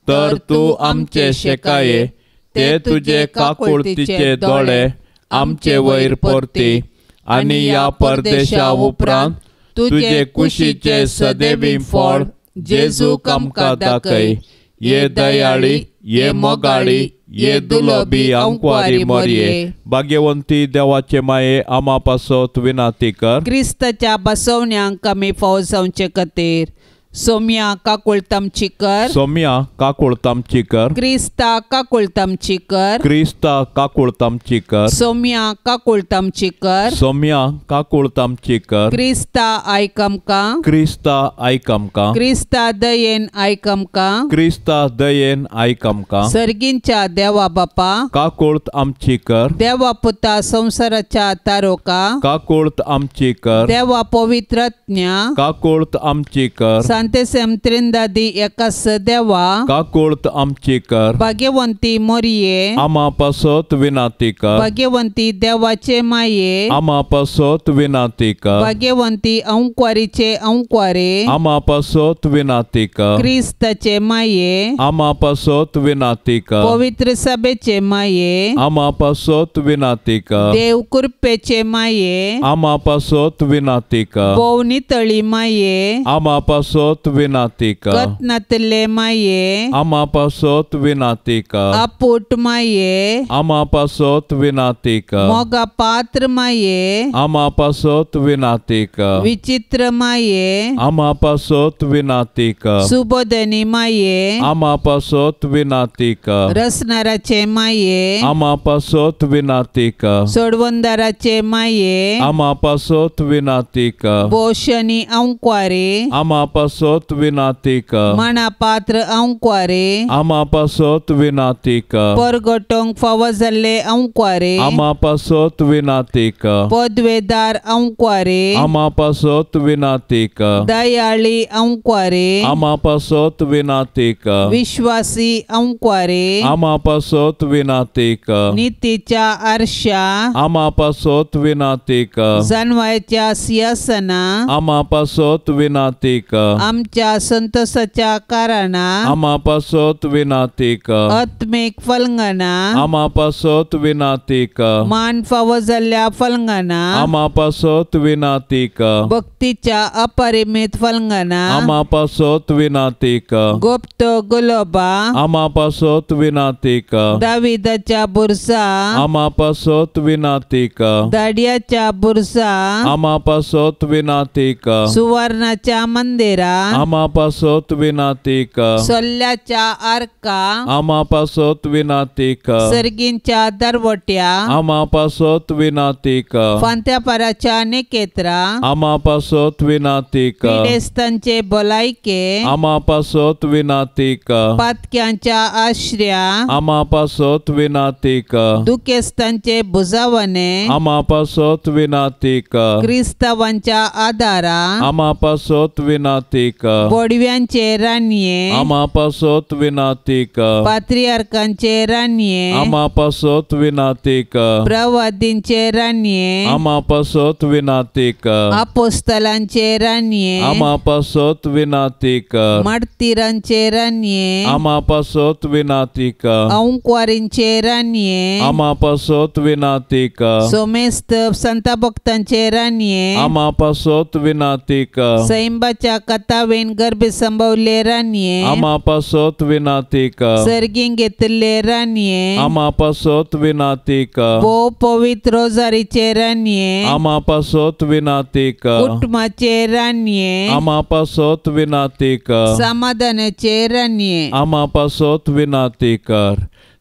तर तू आमचे शेकाये ते तुझे काकुळतीचे दोळे आमचे वयर परती आणि या परदेशा उपरांत तुझे कुशीचे सदैवी फळ जेजूक आमकां दाखय. ये दयाळी ये मोगाळी ये दुलोबी अंकवारी मोरये. भाग्यवंती देवाचे माये आम्हा पासत विनंती कर. क्रिस्ताच्या बसवण्यांक कमी फावो जावचे खातीर सोम्या काकुळतामची कर. सोम्या काकुळतामची कर. क्रिस्ता काकुळतामची कर. क्रिस्ता काकुळतामची कर. सोम्या काकुळतामची कर. सोम्या काकुळतामची कर. क्रिस्ता आयकमका. क्रिस्ता आयकमका. क्रिस्ता दयेन आयकमका. क्रिस्ता दयेन आयकमका. सर्गींच्या देवा बापा काकुळत आमची कर. देवा पुता संसाराच्या तारोका काकुळत आमची कर. देवा पवित्रज्ञा काकुळत आमची कर. सांतेसेम त्रिंदादी एकास देवा काकुळत आमची कर. भाग्यवंती मोरये आम्हा पासत विनंती कर. भाग्यवंती देवाचे माये आम्हा पासत विनंती कर. भाग्यवंती अंकवारीचे अंकवारे आम्हा पासत विनंती कर. क्रिस्ताचे माये आम्हा पासत विनंती कर. पवित्र सभेचे माये आम्हा पासत विनंती कर. देव कृपेचे माये आम्हा पासत विनंती कर. बोवनी तळी माये आम्हा पासत विनंती कर. कतनातले माये आम्हा पासत विनंती कर. आपूट माये आम्हा पासत विनंती कर. मोगा पात्र माये आम्हा पासत विनंती कर. विचित्र माये आम्हा पासत विनंती कर. सुबोधनी माये आम्हा पासत विनंती कर. रसनाराचे माये आम्हा पासत विनंती कर. सोडवंदाराचे माये आम्हा पासत विनंती कर. बोशनी अंकवारे आम्हा पासत विनंती कर. मनापात्र अंकवारे आम्हा पासत विनंती कर. परगटोंक फावो जाल्ले अंकवारे आम्हा पासत विनंती कर. पदवेदार अंकवारे आम्हा पासत विनंती कर. दयाळी अंकवारे आम्हा पासत विनंती कर. विश्वासी अंकवारे आम्हा पासत विनंती कर. नीतीच्या आरशा आम्हा पासत विनंती कर. जानवायच्या सिंहासना आम्हा पासत विनंती कर. आमच्या संतोषाच्या कारणा आमा पासत विनाती कर आत्मिक फलंगना आमा पासत विनाती कर मान फावो जाल्ल्या फलंगना आमा पासत विनाती कर भक्तीच्या अपरिमित फलंगना आमा पासत विनाती कर गुप्त गुलोबा आमा पासत विनाती कर दाविदाच्या बुरसा आमा पासत विनाती कर दाडियाच्या बुरसा आमा पासत विनाती कर सुवर्णाच्या मंदिरा आमा पासत विनाती कर सोल्ल्याच्या आर्का आमा पासत विनाती कर सर्गींच्या दरवट्या आमा पासत विनाती कर फांत्यापाराच्या नेकेत्रा आमा पासत विनाती कर पिडेस्तांचे भलायके आमा पासत विनाती कर पातक्यांच्या आश्रया आमा पासत विनाती कर दुखेस्तांचे बुजावणे आमा पासत विनाती कर क्रिस्तावांच्या आदारा आमा पासत विनाती कर बोडव्यांचे रान्ये आमा पासत विनाती कर पात्रियार्कांचे रान्ये आमा पासत विनाती कर प्रवादींचे रान्ये आमा पासत विनाती कर अपोस्तलांचे रान्ये आमा पासत विनाती कर मार्तिरांचे रान्ये आमा पासत विनाती कर औंकवारींचे रान्ये आमा पासत विनाती कर सोमेस्त संत भक्तांचे रान्ये आमा पासत विनाती कर सैंबाच्या कथावेन गर्भ संभवले रान्ये आमा पासत विनाती कर सर्गीं घेतले रान्ये आमा पासत विनाती कर पो पवित्र रोजारीचे रान्ये आमा पासत विनाती कर कुटुंबाचे रान्ये आमा पासत विनाती कर समाधानाचे रान्ये आमा पासत विनाती कर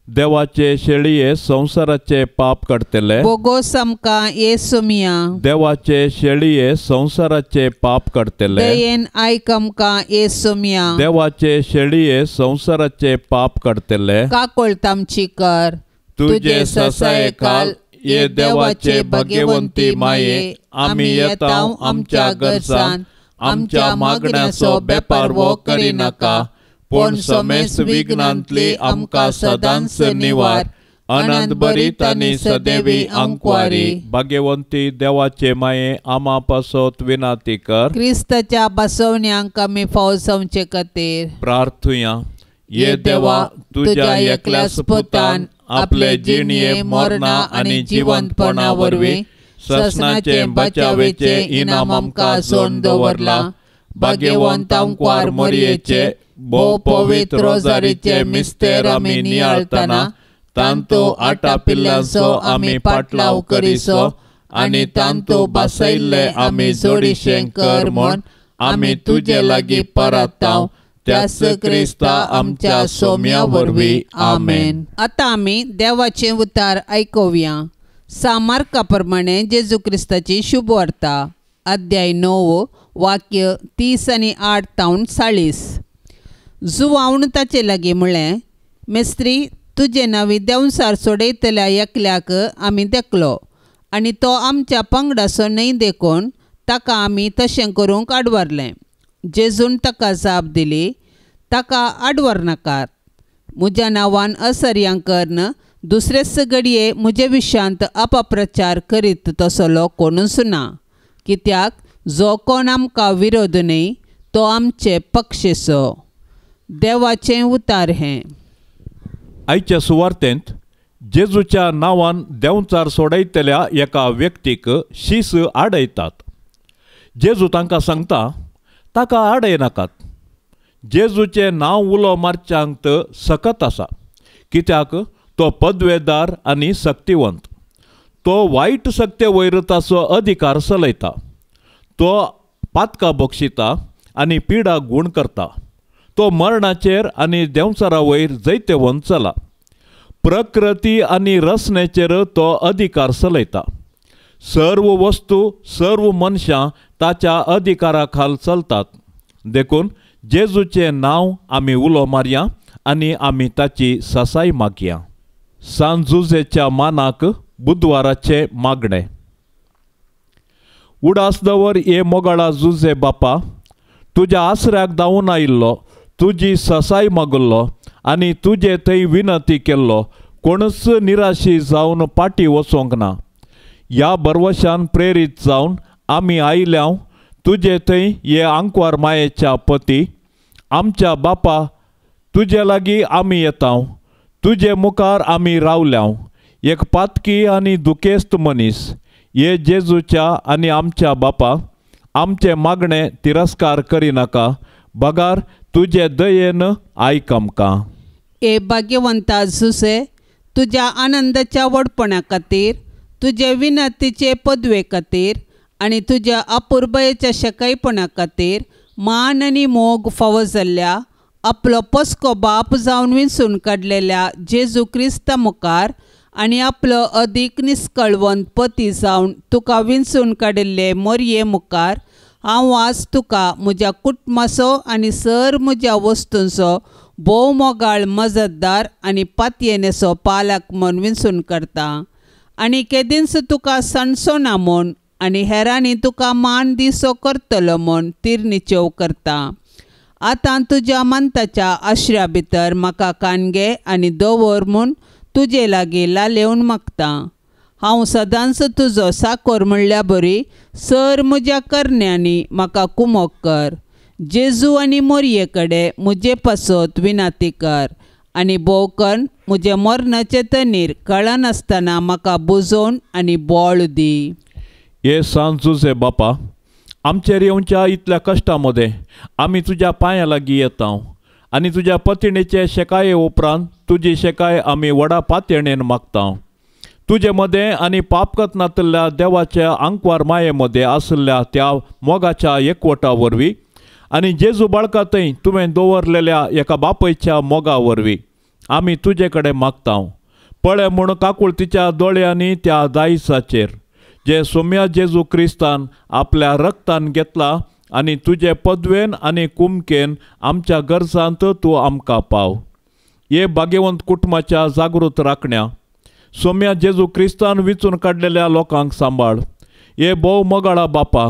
देवाचे शेळये संसाराचे पाप काडतले बोगो समका येसुमिया देवाचे शेळये संसाराचे पाप काडतले दयेन आयकमका येसुमिया देवाचे शेळये संसाराचे पाप काडतले काकोळतामची कर तुझे ससाये काल ये देवाचे भगवंती माये आम्ही येताव आमच्या गरजान आमच्या मागण्याचो बेपारवो करिनाका पण समेस विघ्नांतली आमकां सदांच निवार अनंत बरीत आनी सदैवी अंकवारी भगवंती देवाचे माये आमा पासत विनाती कर क्रिस्ताच्या बसवण्यांक आमी फावो जावचे खातीर प्रार्थुया ये देवा तुझ्या एकल्याच पुतान आपले जिणये मरणा आनी जिवंतपणा वरवीं ससनाचे बचावेचे इनाम आमकां सोडून दवरला भगवंत अंकवार मरियेचे भोव पवित्र रोजारीचे मिस्तेर आमी नियाळतना तांतू आटा पिल्ल्यांचो आमी पाटलाव करिसो आनी तांतू बसयल्ले आमी जोडिशें कर म्हूण आमी तुजे लागीं परताव त्याच क्रिस्ता आमच्या सोम्या वरवीं आमेन. आतां आमी देवाचें उतार आयकुया. सामार्का प्रमाणे जेजू क्रिस्ताची शुभ वार्ता अध्याय 9 वाक्य 30 आनी 8 तावन 40. जुवावण ताचे लागीं म्हणलें, मेस्त्री तुजे नांवी देंवसार सोडयतल्या एकल्याक आमी देखलो आनी तो आमच्या पंगडाचो न्हय देखून ताका आमी तशें करूंक आडवरलें. जेजून ताका जाप दिली, ताका आडवर नाकात. म्हज्या नांवान असर्यां करन दुसरेच घडये म्हजे विशयांत अपप्रचार करीत तसलो कोणूच ना. कित्याक जो कोण आमकां विरोध न्हय तो आमचे पक्षेचो. देवाचें उतार हें. आयच्या सुवार्तेंत जेजूच्या नांवान देंवचार सोडयतल्या एका व्यक्तीक शीस आडयतात. जेजू तांकां सांगता ताका आडयनाकात. जेजूचें नांव उलो मारच्यांत सकत आसा, कित्याक तो पदवेदार आनी सक्तिवंत. तो वायट सक्ते वयर ताचो अधिकार चलयता. तो पातकां बक्षिता आनी पिडा गूण करता. तो मरणाचेर आनी देंवचारा वयर जैतेवन चला. प्रकृती आनी रचनेचेर तो अधिकार चलयता. सर्व वस्तू सर्व मनशां ताच्या अधिकारा खाल चलतात. देखून जेजूचें नांव आमी उलो मारया आनी आमी ताची ससाय मागया. सांजुजेच्या मानाक बुधवाराचे मागणे. उडास दवर ये मोगाळा जुजे बापा, तुज्या आसऱ्याक धांवून आयिल्लो, तुजी ससाय मागल्लो आनी तुजे थंय विनंती केल्लो कोणूच निराशी जावन पाटी वचोंक ना. ह्या बरवशान प्रेरीत जावन आमी आयल्याव तुजे थंय ये आंकवार मायेच्या पती, आमच्या बापा तुजे लागीं आमी येतांव, तुजे मुखार आमी रावल्याव, एक पातकी आनी दुखेस्त मनीस, ये जेजूच्या आनी आमच्या बापा, आमचे मागणे तिरस्कार करिनाका, बगार तुजे दयेन आयक आमकां. ए भाग्यवंता जुसे, तुज्या आनंदाच्या वडपणा खातीर, तुजे विनंतीचे पदवे खातीर आनी तुज्या अपुर्बयेच्या शेकायपणा खातीर मान आनी मोग फावो जाल्ल्या आपलो पस्को बाप जावन विंचून काडलेल्या जेजू क्रिस्ता मुखार आनी आपलो अदीक निश्कळवंत पती जावन तुका विंचून काडिल्ले मोरये मुखार हांव आज तुका म्हज्या कुटुंबाचो आनी सर म्हज्या वस्तूंचो भोव मोगाळ मजतदार आनी पातयेनेचो पालक म्हूण विंचून करता. आनी केदींच तुका सणसोना म्हूण आनी हेरांनी तुका मान दिसो करतलो म्हूण तिरनिचेव करता. आतां तुज्या मंताच्या आश्र्या भितर म्हाका काणगे आनी दवर म्हूण तुजे लागीं लालेवन मागता. हांव सदांच तुजो साकोर म्हणल्या बरी सर म्हज्या करण्यांनी म्हाका कुमोग कर. जेजू आनी मोरये कडेन म्हजे पासत विनाती कर आनी भोवकन म्हजे मरणाचे तनीर कळनासतना म्हाका बुजोवन आनी बोळ दी. ये सांजुजे बापा, आमचेर येवच्या इतल्या कश्टा मदें आमी तुज्या पांया लागीं येतांव आनी तुज्या पतिणेचे शेकाये उपरांत तुजी शेकाय आमी व्हडा पातयणेन मागतांव. तुजे मदें आनी पापकतनातल्या देवाच्या आंकवार माये मदें आसल्या त्या मोगाच्या एकवटा वरवीं आनी जेजू बाळका थंय तुवें दवरलेल्या एका बापयच्या मोगा वरवीं आमी तुजे कडेन मागतांव. पळय म्हूण काकूळ तिच्या दोळ्यांनी त्या दायसाचेर जे सोम्या जेजू क्रिस्तान आपल्या रक्तान घेतला आनी तुजे पदवेन आनी कुमकेन आमच्या गरजांत तूं आमकां पाव. हे भाग्यवंत कुटुंबाच्या जागृत राखण्या सोम्या जेजू क्रिस्तान विचून काडलेल्या लोकांक सांबाळ. हे भोव मोगाळा बापा,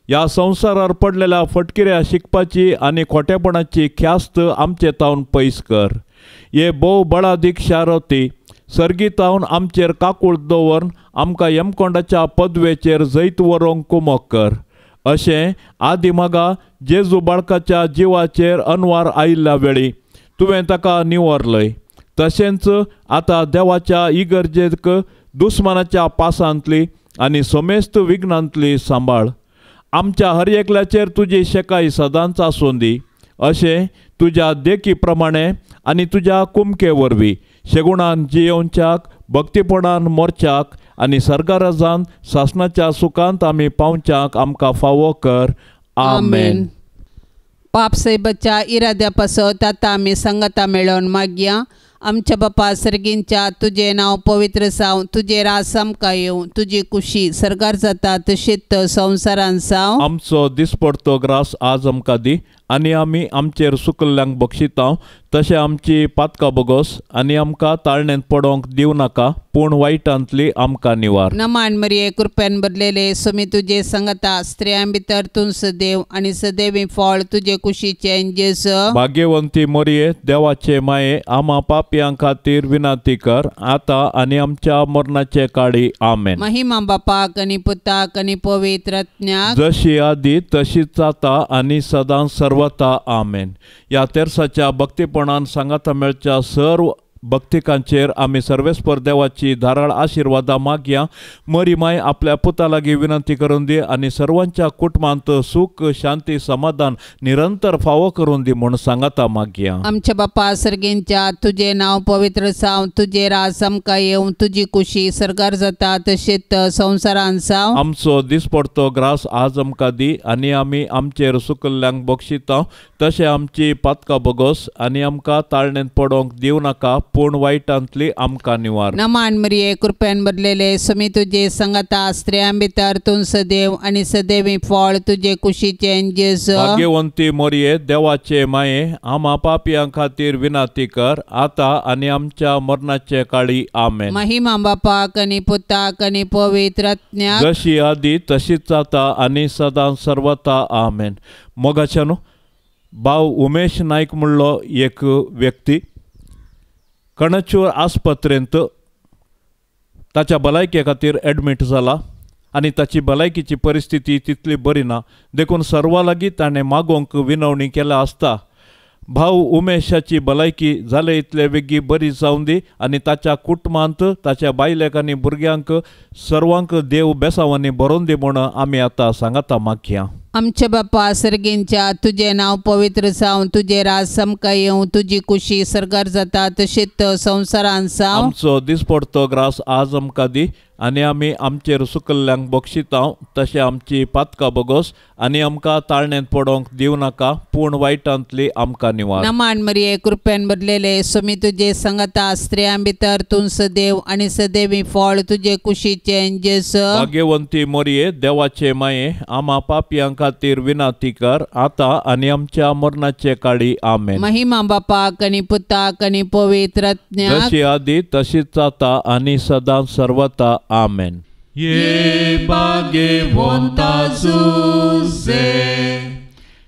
ह्या संवसारार पडलेल्या फटकिऱ्या शिकपाची आनी खोटेपणाची ख्यास्त आमचे तावन पयस कर. हे भोव बळादीक शारती सर्गीतावन आमचेर काकूळ दवरून आमकां यमकोंडाच्या पदवेचेर जैत व्हरूंक कुमोग कर. अशें आदी मागा जेजू बाळकाच्या जिवाचेर अनवार आयिल्ल्या वेळी तुवें ताका निवरलय, तशेंच आतां देवाच्या इगर्जेक दुस्मानाच्या पासांतली आनी सोमेस्त विघ्नांतली सांबाळ. आमच्या हर एकल्याचेर तुजी शेकाय सदांच आसूं दी. अशें तुज्या देखी प्रमाणे आनी तुज्या कुमके वरवीं शेगुणान जियोवच्याक, भक्तीपणान मोरच्याक आनी सर्गाराजान सासणाच्या सुखांत आमी पावच्याक आमकां फावो कर. आमेन. पापसैबाच्या इराद्या पासत आतां आमी संगता मेळोवन मागया. आमच्या बापा सर्गींच्या तुजें नांव पवित्र जावं, तुजें रास आमकां येवं, तुजी कुशी सर्गार जाता तशीच संवसारान जावं. आमचो दिसपडतो ग्रास आज आमकां दी आनी आमी आमचेर सुकल्ल्यांक बक्षितांव, तशें आमची पातकां बोगोस आनी आमकां ताळणेंत पडोवंक दिवं नाका, पूण वायटांतली आमकां निवार. नमान मरिये कृपेन भरलेले सोमी तुजे संगता स्त्रियां भितर तूं सदैव आनी सदैवी फळ तुजे कुशीचे जेजू. भाग्यवंती मोरये, देवाचे माये, आमा पापयां खातीर विनाती कर, आतां आनी आमच्या मरणाचे काळी. आमेन. महिमा बापाक आनी पुताक आनी पवित्र आत्म्याक जशी आदी तशीच आता आनी सदां सर्वता. आमेन. ह्या तेरसाच्या भक्तीपणान सांगाता मेळच्या सर्व भक्तिकांचेर आमी सर्वेस्पर देवाची धाराळ आशिर्वादा मागया. मरी माय आपल्या पुता लागीं विनंती करून दी आनी सर्वांच्या कुटुंबांत सुख, शांती, समाधान निरंतर फावो करून दी म्हूण सांगाता मागया. आमच्या बापा सर्गींच्या तुझे नाव पवित्र जावं, तुझे राज आमकां येवं, तुजी कुशी सर्गार जाता तशीच संवसारान जावं. आमचो दिसपडतो ग्रास आज आमकां दी आनी आमी आमचेर सुकल्ल्यांक बक्षितांव, तशें आमची पातकां बोगोस आनी आमकां ताळणेंत पडोवंक दिवं नाका, पूण वायटांतली आमकां निवार. नमान मरिये कृपेन भरलेले सोमी तुजे संगता स्त्रियां भितर तूं सदैव आनी सदैवी फळ तुजे कुशीचे जेजू. भाग्यवंती मोरये, देवाचे माये, आमा पापयां खातीर विनाती कर, आतां आनी आमच्या मरणाचे काळी. आमेन. महिमा बापाक आनी पुताक आनी पवित्र आत्म्याक जशी आदी तशीच आता आनी सदां सर्वता. आमेन. मोगाच्यानो भाव उमेश नायक म्हणलो एक व्यक्ती कणचूर आस्पत्रेंत ताच्या भलायके खातीर एडमीट जाला आणि ताची भलायकीची परिस्थिती तितली बरी ना देखून सर्वा लागीं ताणें मागोवंक विनवणी केल्या आसता भाऊ उमेशाची भलायकी जाले इतले बेगी बरी जावं दी आनी ताच्या कुटुंबांत ताच्या बायलेक आनी भुरग्यांक सर्वांक देव बेसांवांनी भरोवन दी म्हूण आमी आतां सांगाता मागया. आमचे बापा सर्गींच्या तुझे नाव पवित्र जावं, तुझे राज समका येवं, तुझी खुशी सरकार जाता तशीच संवसारांत जावं. आमचो दिसपडतो ग्रास आज आमकां दी आनी आमी आमचेर सुकल्ल्यांक बक्षिता तशें आमची पातकां बगोस आनी आमकां ताळणेंत पडोवंक दिवं नाका पूण वायटांतली आमकां निवार. नमान मरिये कृपेन भरलेले स्वामी तुझे संगता स्त्रियां भितर तूं सदैव आनी सदैवी फळ तुझे कुशीचें जेस. भाग्यवंती मोरये देवाचे माये आमा पापयां खातीर विनाती कर आतां आनी आमच्या मरणाचे काळी आमेन. महिमा बापाक आनी पुताक आनी पवित्रात्म्याक जशी आदी तशीच आता आनी सदां सर्वता आमेन. ये भाग्यवंता सुसे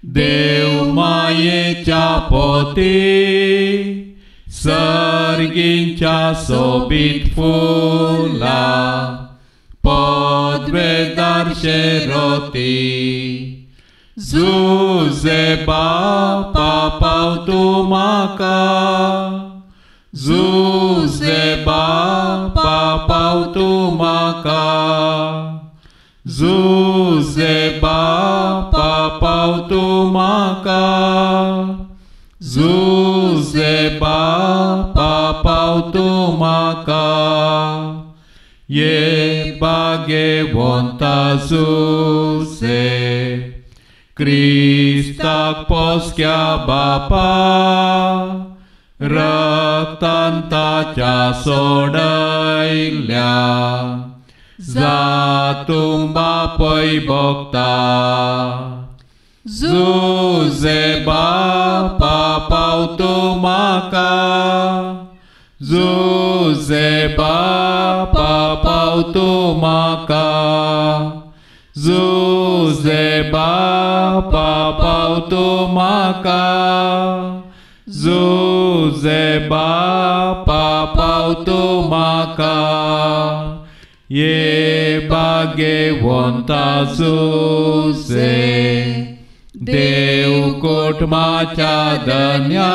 देव मायेच्या पोती सर्गींच्या सोबीत फुला पदवेदार शेरोती जुजे बापा पाव तूं म्हाका जुजे बापा पाव तूं म्हाका जुजे बापा पाव तूं म्हाका जुजे बापा पाव तूं म्हाका ये भाग्यवंता जुसे क्रिस्ताक पोसक्या बापा रक्तान ताच्या सोडयल्या जातूं बापय भोगता जुजे बापा पाव तूं म्हाका जुजे बापा पाव तूं म्हाका जुजे बापा पाव तूं म्हाका जुजे बापा पाव तूं म्हाका ये भाग्यवंता जुसे देव कुटुंबाच्या धन्या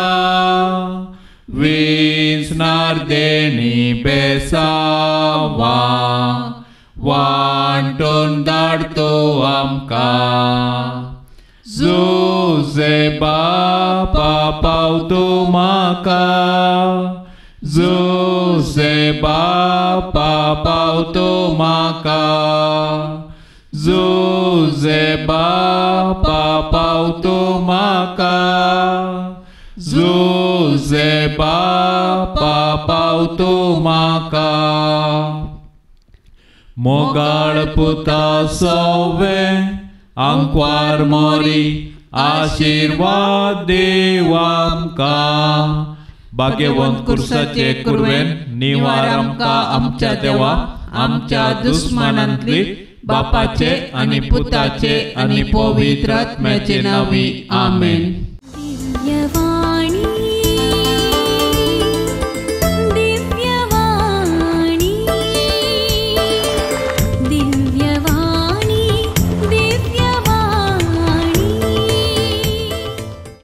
विसनार देणी बेसावा वांटून धाडतो आमकां जुजे बापा पाव तूं म्हाका जुजे बापा पाव तूं म्हाका जुजे बापा पाव तूं म्हाका जुजे बापा पाव तूं म्हाका मोगाळ पुता सोवे आंकवार मोरी आशीर्वाद देव आमकां भाग्यवंत कुर्साचे कुरवेन निवार आमकां आमच्या देवा आमच्या दुस्मानांतली बापाचे आनी पुताचे आनी पवित्र आत्म्याचे नांवी आमेन.